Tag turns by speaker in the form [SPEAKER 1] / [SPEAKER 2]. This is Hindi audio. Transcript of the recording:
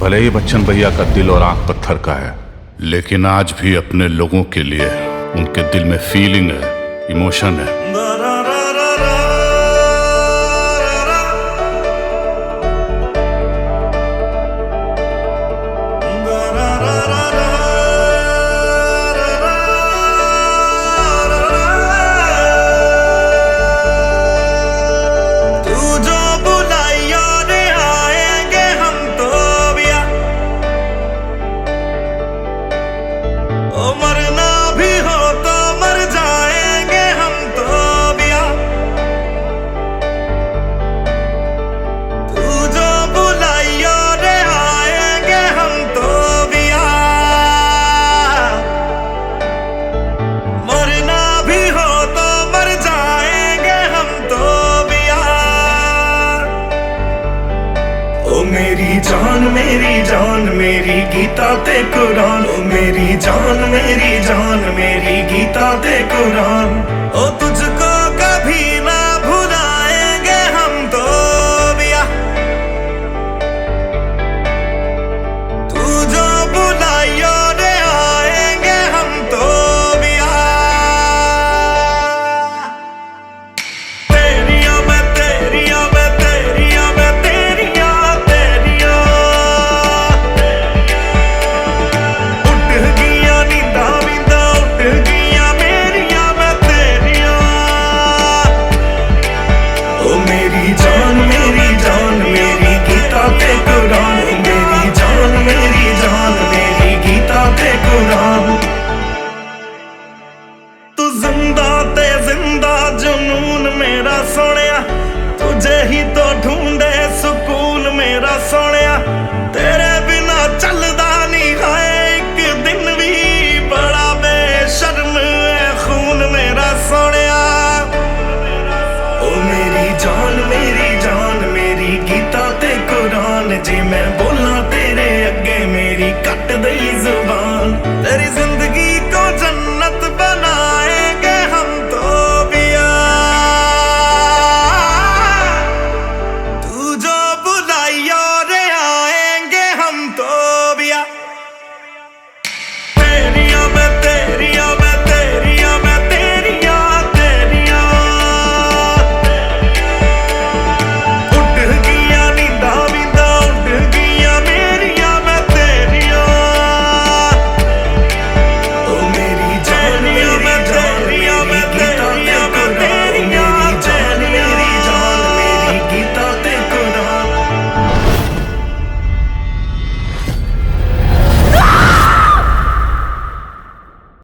[SPEAKER 1] भले ही बच्चन भैया का दिल और आंख पत्थर का है, लेकिन आज भी अपने लोगों के लिए उनके दिल में फीलिंग है, इमोशन है।
[SPEAKER 2] मरना भी हो तो मर जाएंगे हम तो बिया। तू जो बुलाइयो रे आएंगे हम तो बिया। मरना भी हो तो मर जाएंगे हम तो बिया। ओ मेरी जान मेरी गीता ते कुरान। ओ मेरी जान मेरी गीता ते कुरान। ओ तुझको कभी ना भुलाएंगे हम तो बिया। तू जो बुलाइयो रे आएंगे हम तो बिया। तेरिया मैं तेरिया मैं तेरिया मैं तेरिया तेरिया। तू जिंदा ते जिंदा जुनून मेरा सोनिया। तुझे ही तो ढूंढे सुकून मेरा सोनिया।